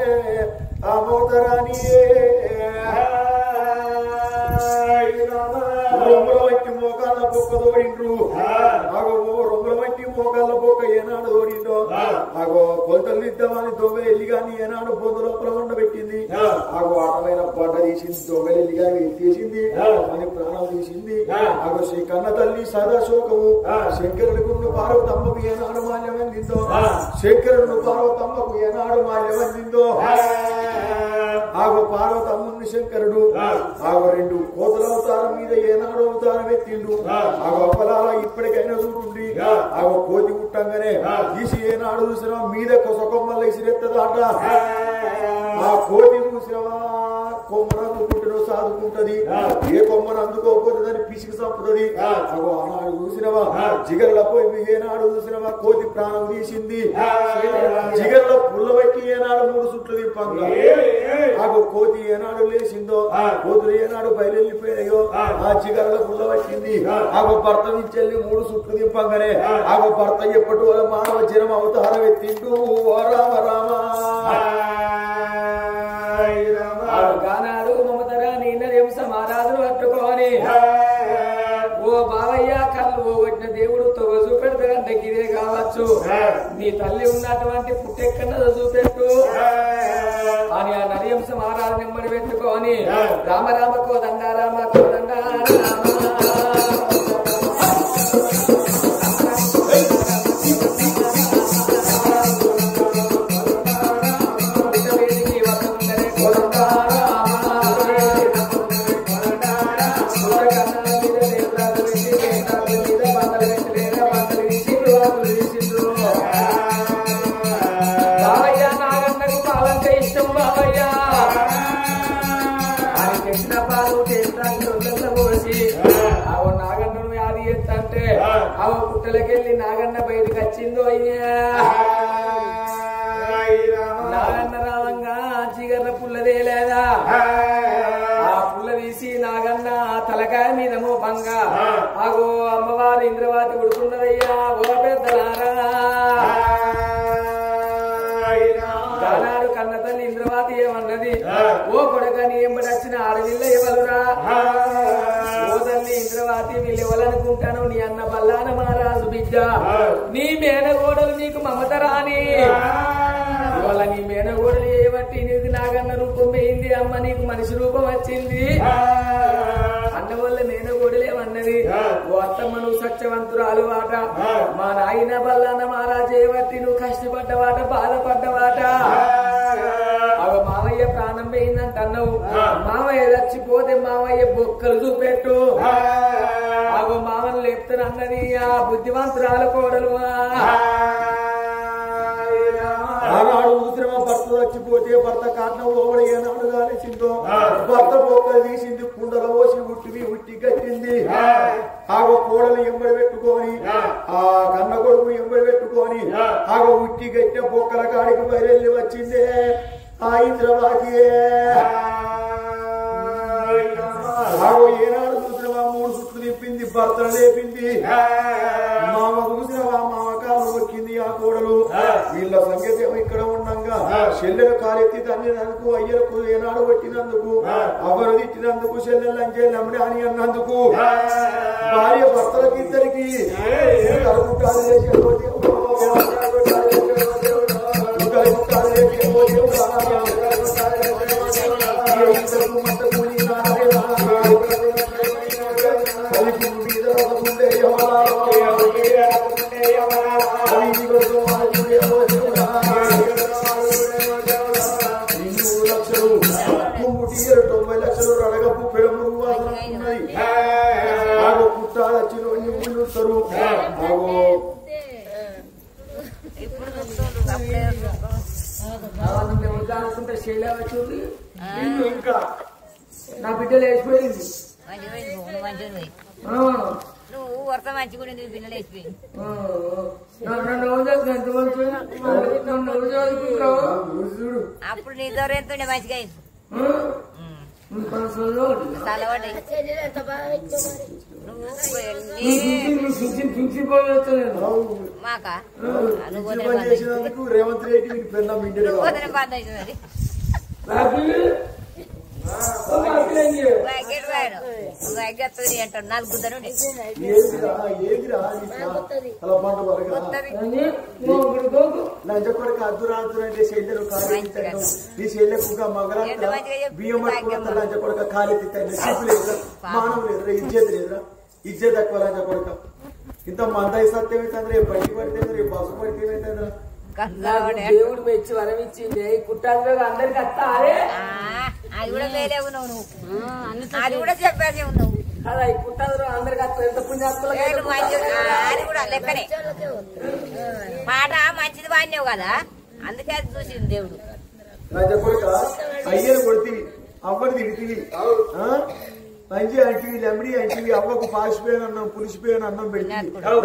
ఆ మోతరాని రొమ్మల వంటి మోకాళ్ళ బొక్క తోడిండ్రు. అగో రొమ్మల వంటి మోకాళ్ళ బొక్క ఏనాడు తోడిండో అగో కొలతలు ఇద్దామని దొంగ ఎల్లిగాని ఏనాడు బొంద లోపల ఉండబెట్టింది. అగో ఆటమైన పంట తీసింది, దొంగ ఎల్లిగా తీసింది అని ప్రాణం తీసింది. అగో శ్రీ కన్న తల్లి సదాశోకము శంకరుడికి పార్వతమ్మకు ఏనాడు మాల్యం అందిందో, శంకరుడు పార్వతమ్మకు ఏనాడు మాల్యం అందిందో. ఆగో పార్వతమ్ముని శంకరుడు ఆగో రెండు కోతుల అవతారం మీద ఏనాడు అవతారం ఎత్తిండు. ఆగో అప్పలాల ఇప్పటికైనా చూడండి ఆగో కోతి కుట్టంగానే తీసి ఏనాడు చూసినా మీద కొసకొమ్మలు ఇసిరెత్తదాట. ఆ కోతి చూసినవా కొమ్మను అందుకుంటున్నా సాదుకుంటది, ఏ కొమ్మను అందుకోకపోతుందని పిసికి చంపుతుంది. అగో ఆనాడు చూసినవా జిగర్ల పోయి ఏనాడు చూసినవా కోతి ప్రాణం తీసింది. జిగర్ల పుల్ల పెట్టి ఏనాడు 3 సుట్లు దింపంగా ఆగో కోతి ఏనాడు లేచిందో, కోతులు ఏనాడు బయలుపోయాయో ఆ జిగర్ల పుల్ల పట్టింది. ఆగో భర్త నుంచి 3 సుట్లు దింపంగానే ఆగో భర్త ఎప్పటి వల్ల మానవ జనం అవతారం ఎత్తిండు. రామ రామ గానాడు మమతరా నీనరేంస మహారాజును పట్టుకోని ఓ బావయ్య కళ్ళు పోగొట్టిన దేవుడు తొవ్వ చూపెడతాడంటే ఇదే కావచ్చు, నీ తల్లి ఉన్నటువంటి పుట్టెక్కన్నదో చూపెట్టు అని ఆ నరియంశ మహారాజు నెమ్మడి పెట్టుకోని రామ రామ కోదండ రామ కోదండ పుట్టలకెళ్ళి నాగన్న బయటకు వచ్చిందో అయ్యా. నాగన్న రావంగా చీగర్ల పుల్లదే లేదా, ఆ పుల్ల తీసి నాగన్న తలకాయ మీద మోపంగా ఆగో అమ్మవారు ఇంద్రవాతి ఉడుకున్నదయ్యా. ఓ పెద్దలారా గానాడు కన్న తల్లి ఇంద్రవాతి ఏమన్నది, ఓ కొడకని ఎంబడొచ్చిన ఆడవిల్ల ఎవరురా, ఓ తల్లి ఇంద్రవాతి వీళ్ళెవలనుకుంటాను నీ అన్న బల్లాన మహారాజు బిడ్డ, నీ మేనగోడలు నీకు మమత రాని ఇవాళ నీ మేనగోడలు ఏబట్టి నీకు నాగన్న రూపం పోయింది, అమ్మ నీకు మనిషి రూపం వచ్చింది అన్న వల్ల మేనగోడలేమన్నది, ఓ అత్తమ్మ నువ్వు సత్యవంతురాలు వాట, మా నాయన బల్లాన మహారాజు ఏబట్టి నువ్వు కష్టపడ్డవాట బాధపడ్డవాట, అవ మావయ్య ప్రాణం పోయిందంట అన్నావు, మావయ్య చచ్చిపోతే మావయ్య బొక్కలు చూపెట్టు, అగో మామను లేపుతాను అన్నది ఆ బుద్ధివంతురాలు కోడలు. ఆనాడు చూసినమా భర్త చచ్చిపోతే భర్త కారణం లోపల ఏనాడు కాలేసిందో, భర్త బొక్కలు తీసింది, కుండల పోసి ఉట్టి కట్టింది. ఆగో కోడలు ఎంబడి పెట్టుకొని ఆ కన్న కొడుకు ఎంబడి పెట్టుకొని ఆగో ఉట్టి కట్టిన బొక్కల కాడికి బయలుదేరి వచ్చిందే ఆ ఇంద్రవాకి. ఆగో ఏనాడు చూసినవా 3 సుట్లు తిప్పింది, భర్తను లేపింది, మామ చూసినవా మామ కాలు మొక్కింది. ఆ కోడలు చెల్లెలు కాలెత్తి తన్నినందుకు అయ్యలకు ఏనాడు పెట్టినందుకు అవరు తిట్టినందుకు చెల్లెలు అంజే నమ్మని అని అన్నందుకు భార్య భర్తలకి ఇద్దరికి ఇంకా నా బిడ్డలు వేసిపోయింది నువ్వు వరద మంచి కూడా పిల్లలు వేసిపోయింది అప్పుడు నీ దూరం ఎంత ఉండే మంచిగా అయింది మాకా రేవంత్ రెడ్డి పోతేనే బంద్ అవుతుంది అంటాడు 4 గుద్దరు లంచకొడక అద్దురాదురు అంటే చెల్లెలు కాలు ఈ చెల్లెకు మగ బియ్యం లంచకొడక కాలెత్తి మానవ లేదురా ఇజ్జత్ లేదురా ఇజ్జత్ తక్కువ లంచకొడక ఇంత మందాయి సత్యం అవుతుంది రేపు బయట పడితే రేపు బస్సు పడితే ఏమవుతుందిరా దేవుడు మెచ్చి వరం ఇచ్చింది కుట్టాలు అందరికి వస్తారే అది కూడా వేరే ఉన్నావు నువ్వు అది కూడా చెప్పేసి ఉన్నావు అలా ఈ కుట్టాలు అందరికి వస్తారు ఎంత పుణ్యాత్మలు అది కూడా లెక్కనే పాట మంచిది వాడినావు కదా అందుకే అది చూసింది దేవుడు లంచకొడక అయ్యను కొడుతుంది అవ్వని తిడితివి మంచి అంటివి లెంబడి అంటివి అవ్వకు పాసిపోయిన అన్నం పులిసిపోయిన అన్నం పెట్టి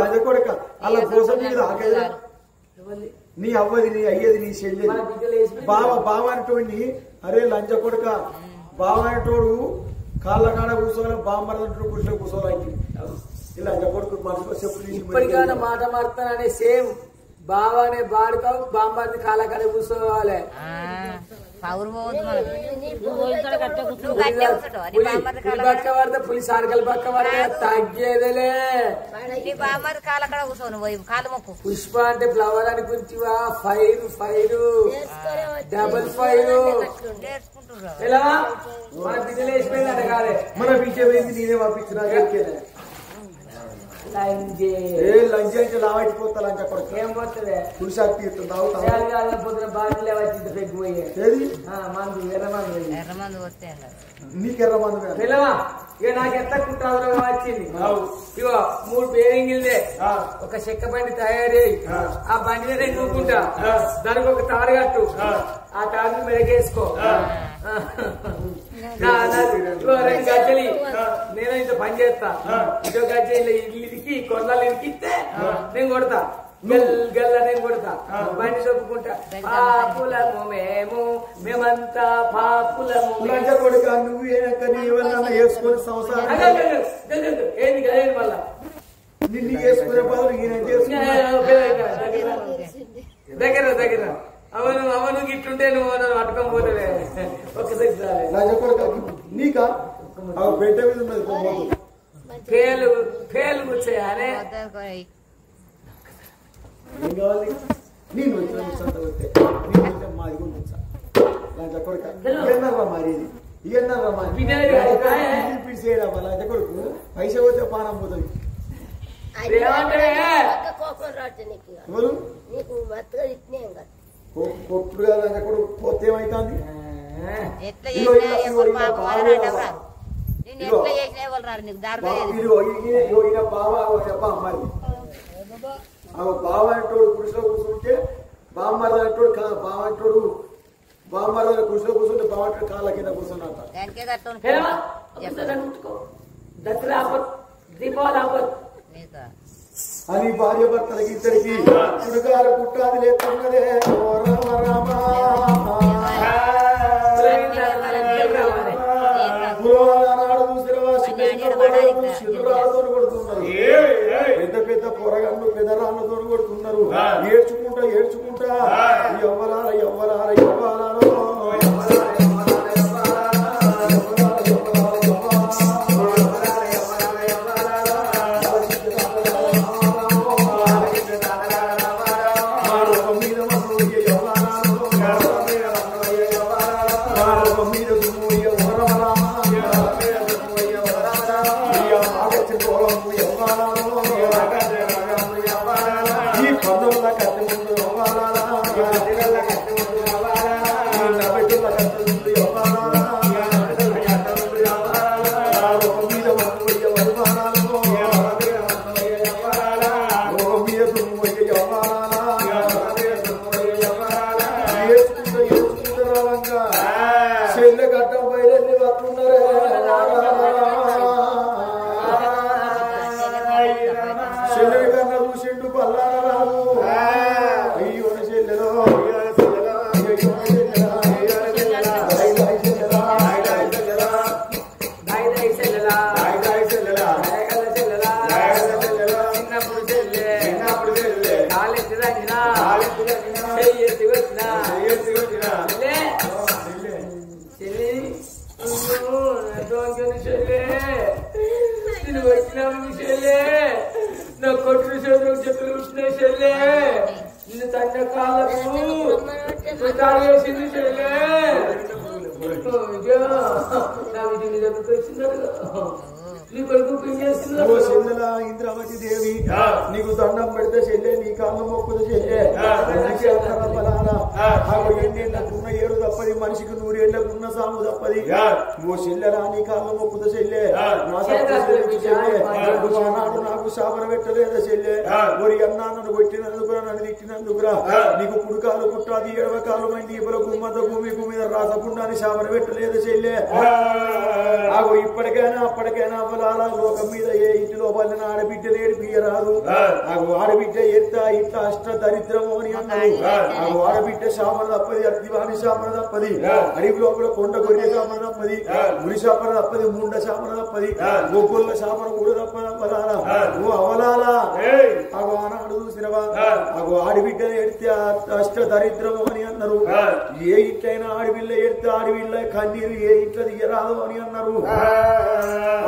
లంచకొడక అలా కోసం మీద ఆగేదా నీ అవ్వది నీ అయ్యేది నీ చెల్లెది బావ అంటోడిని అరే లంచ కొడుక బావ అంటోడు కాళ్ళ కాడ కూర్చోవాలి బామ్మరంటోడు కూర్చో కూర్చోవాలి ఇలా లంచ కొడుకు మనసులో చెప్పు ఇప్పటికైనా మాట మారుతాననే సేమ్ బావ అనే బాడుతావు బామ్మది కాళ్ళ కాడ కూర్చోవాలి పడితే పులిస్ ఆరకలు పక్క పడితే తగ్గేదేలే బామ్మది కాళ్ళ కాడ కూర్చోను కాలు మొక్కు పుష్ప అంటే ఫ్లవర్ అని గురించివా ఫైర్ డబుల్ ఫైర్ ఎలా మన బిడ్డలు వేసిపోయింది అడగాలి మన బిడ్డ నేనే పంపించిన లంచ్ అంటే లావైపోతా లంచ కొడుకు ఏం పోతుంది పులిసాకు తీరుతుంది పొద్దున బాటిల్ వచ్చి పెగ్గిపోయే మందు ఎర్రమందు వస్తే నీకు ఎర్ర మందు పిల్లవా ఇక నాకు ఎంత కుట్టాలో వచ్చింది ఇగో 3 బేరింగిల్దే ఒక చెక్క బండి తయారీ ఆ బండి నేను కూకుంటా దానికి ఒక తాడు కట్టు ఆ తాడుని మెడకేసుకో 2 గజ్జలి నేను ఇంత పని చేస్తా ఇదో గజ్జలు ఇల్లుకి కొట్లాలు ఇరికిస్తే నేను కొడతా గల్ల నేను కొడతా బండి చెప్పుకుంటా పాపులము మేమంతా పాపులము కొడుక నువ్వు వేసుకుని సంవత్సరం ఏంది కదేది మళ్ళా నిన్ను చేసుకునే బదులు దగ్గర అవను గిట్టుంటే నువ్వు పట్టుకొని పోతే ఒకసారి కొడుక నీకా బిడ్డ మీద ఉన్నది పేలు కూర్చోయాలే ఏం కావాలి నేను వచ్చిన మాది లంచ కొడుక ఇవన్నారా మారేది ఇవన్నారా పిడిచేయడమ్మా లంచ కొడుకు పైసా పోతే పానం పోతుంది ఎవరు కొట్టుడు కదా లంచ కొడుకు పోతే ఏమైతుంది ఈయన బావా చెప్పా మరి బావ అంటోడు గుడిసెలో కూర్చుంటే బామ్మర్ద అంటోడు బామ్మర్ద గుడిసెలో కూర్చుంటే బావ అంటాడు కాళ్ళ కింద కూర్చున్నట్ట అని భార్య భర్తలకి ఇద్దరికి చుడుగారు పుట్టాది లేకున్నదే నాడు చూసినవా శిథురాలతో కొడుతున్నారు పెద్ద పెద్ద పొరగన్ను పెదరాళ్ళతో కొడుతున్నారు ఏడ్చుకుంటా ఎవ్వరాల చెల్లెని కన్నా చూసిండు పల్లాన రాదు అయ్యో చెల్లెలో నా కొట్టు చేతులు చెట్లు వచ్చినాయి చెల్లే నిన్ను తండ్రి కాళ్ళకు వేసింది చెల్లే నీ దగ్గరకు వచ్చిందా నీ కొడుకు ఇంద్రావతి దేవి నీకు దండం పెడితే చెల్లె నీ కాళ్ళ మొక్కులు చెల్లె ఎన్నేళ్లకున్న ఏడు తప్పది మనిషికి 100 ఏళ్లకున్న సాము తప్పది ఓ చెల్లెలా నీ కాళ్ళ మొక్కుతో చెల్లె నాడు నాకు శాపన పెట్టలేదా చెల్లె ఒరి అన్నా నన్ను కొట్టినందుకురా నన్ను తిట్టినందుకురా నీకు పుడుకాలు పుట్టాది ఎడవకాలు మంది ఇపుల గుమ్మత భూమికి మీద రాసకుండా శాపన పెట్టలేదా చెల్లె ఆగో ఇప్పటికైనా అప్పటికైనా లోకం మీద ఏ ఇంటిలో పల్లిన ఆడబిడ్డ నేర్పియరాదు నాకు ఆడబిడ్డ ఎత్త ఇంత అష్ట దరిద్రము అని అన్నారు నాకు ఆడబిడ్డ శాపన తప్పది అర్దివాణి శాపన తప్పది అడవి లోపల కొండ గొర్రె శాపన తప్పది ముని శాపన తప్పది ముండ శాపన తప్పది గోకుల శాపన కూడా తప్పదలా నువ్వు అవలాలా అగో ఆనాడు చూసినవా అగో ఆడబిడ్డని ఎడితే అష్ట దరిద్రము అని అన్నారు ఏ ఇంట్లైనా ఆడబిల్ల ఎడితే ఆడబిల్ల కన్నీరు ఏ ఇంట్లో దిగరాదు అని అన్నారు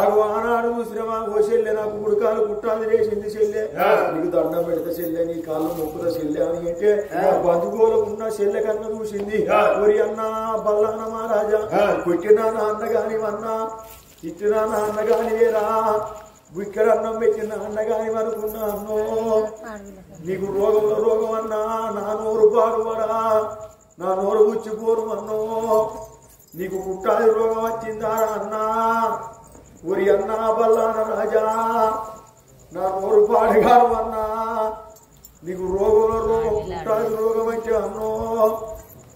అగో ఆనాడు చూసినవా ఓ చెల్లె నాకు గుడికాలు పుట్టాలి రేసింది చెల్లె నీకు దండం పెడితే చెల్లె నీ కాళ్ళు మొక్కుత చెల్లె అని అంటే బంధుగోలు ఉన్న చెల్లె కన్నా చూసింది ఒరి అన్నా బల్లాన మహారాజా కొట్టినా నా అన్నగాని అన్నా ఇచ్చినా నా అన్నగాని వేరా ఇక్కడ అన్నం పెట్టిన అన్నగాని అనుకున్నాను నీకు రోగంలో రోగం అన్నా నా నోరు పాడువరా నా నోరు గుచ్చిపోరు అన్నో నీకు పుట్టాది రోగం వచ్చిందా అన్నా ఒరి అన్నా బల్లాన రాజా నా నోరు పాడగారు అన్నా నీకు రోగంలో రోగం పుట్టాది రోగం అంటే అన్నో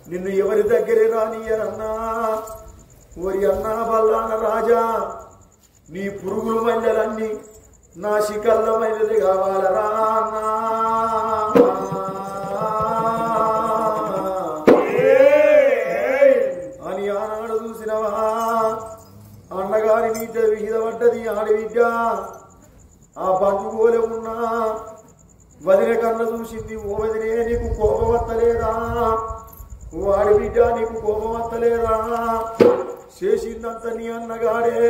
నిన్ను ఎవరి దగ్గరే రానియరన్నా ఒరి అన్నా బల్లాన రాజా నీ పురుగులు మల్లెలన్నీ నా శిఖల్ల మల్లెలు కావాలరా అన్నా అని ఆనాడు చూసినవా అన్నగారి మీద విహిదపడ్డది ఆడవిద్య ఆ బంధుగోలే ఉన్నా వదిన కన్న చూసింది ఓ వదినే నీకు కోపం వత్తలేదా ఓ ఆడబిడ్డ నీకు కోపం వత్తలేదా చేసిందంత నీ అన్నగాడే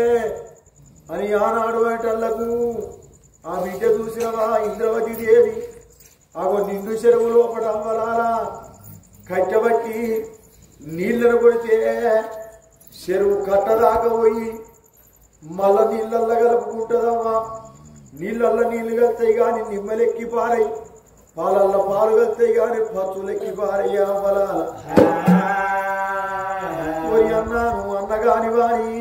అని ఆనాడు అంటళ్లకు ఆ బిడ్డ చూసినవా ఇంద్రవతి దేవి ఆగో నిండు చెరువు లోపల అవ్వలాలా కట్టబట్టి నీళ్లను కొడితే చెరువు కట్టదాకా పోయి మళ్ళా నీళ్ళల్లో కలుపుకుంటుందమ్మా నీళ్ళల్లో నీళ్లు కలుతాయి కానీ నిమ్మలెక్కి పారై పాలల్లో పాలు కలుతాయి కానీ పచ్చులెక్కి పారయ్యా అవ్వలాల పోయి అన్నాను అన్నగాని వారి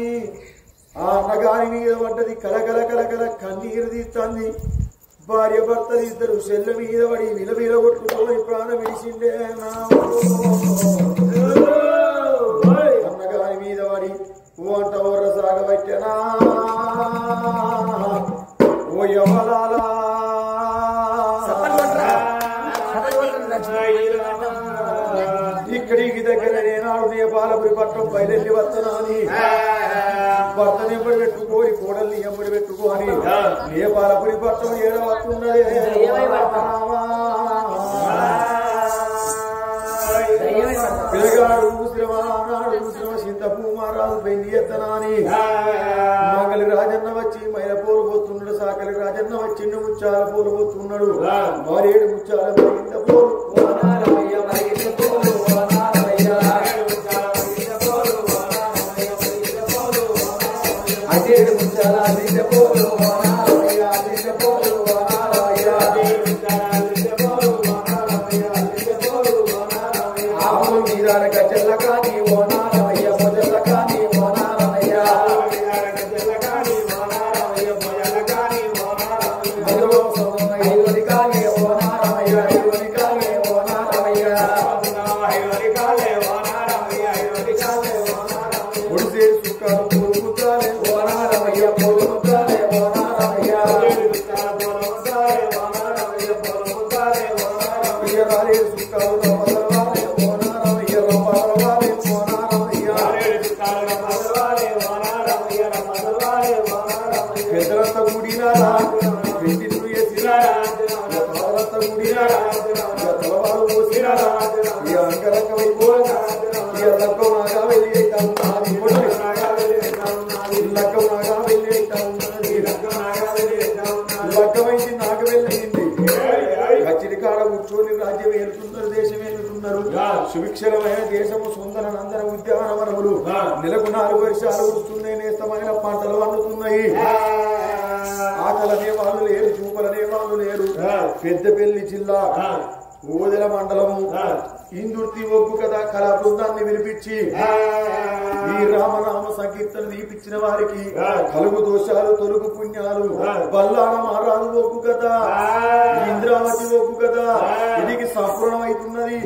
ఆ అన్నగాని మీద పడ్డది కలకల కలకల కన్నీరు తీస్తుంది భార్య భర్తలు ఇద్దరు చెల్ల మీద పడి విలవిల కొట్టుకొని ప్రాణం విడిచిండే అన్నగాని మీద పడి వంట వర్ర సాగబట్టనా ఓ యమలాలా ఇక్కడికి దగ్గర నేనాడు నేపాలపురి పట్టం బయలుదేరి వస్తున్నాని భర్తని ఎంబడి పెట్టుకోని కోడల్ని ఎంబడి పెట్టుకోని నేపాలపురి పట్టం ఏడ వస్తున్నదే పిల్లగాడు శ్రవనాడు శ్రవ సింతపూమారాజు పెళ్లి ఎత్తనాని మంగళి రాజన్న వచ్చి మైల పోరు పోతున్నాడు సాకలి రాజన్న వచ్చి ముచ్చాల పోరు పోతున్నాడు మరేడు ముచ్చాల మరింత పోరు అదేడు ముచ్చాల పోరు చెల్ల కానీ ఓనారమయ్య మొదల కానీ ఓనారమయ్య ఐదుని కానీ ఓనారమయ్య ఐదుని కానీ సుఖాలు రమదలవాలే ఓనారమయ్య రమదలవాలే ఓనారమయ్య పెద్దలంతా కూడినారా పెళ్లిళ్ళు చేసినారా పాదలంతా కూడినారా తలవారు పోసినారా ఈ అంగరంగమైపోగా ఈ లక్కం నాగా వెళ్ళి అవుతా ఉన్నది లక్కం నాగా వెళ్ళి అవుతా ఉన్నది లక్కమైంది నాకు వెళ్ళయింది కచ్చిడి కాడ కూర్చొని రాజ్యం ఏలుతున్నారు దేశం ఏలుతున్నారు సుభిక్షరమైన దేశము సుందర నందన ఉద్యానవనములు నెలకు 4 వర్షాలు వస్తున్నాయి నేస్తమైన పంటలు వండుతున్నాయి ఆకలనే వాళ్ళు లేరు చూపలనే వాళ్ళు లేరు పెద్దపల్లి జిల్లా ఓదెల మండలము ఇందుర్తి ఒగ్గు కదా కళా బృందాన్ని వినిపించి ఈ రామనామ సంకీర్తన దీపించిన వారికి కలుగు దోషాలు తొలుగు పుణ్యాలు బల్లాన మహారాజు ఒగ్గు కదా ఇంద్రావతి ఒగ్గు కదా ఇది సంపూర్ణమవుతున్నది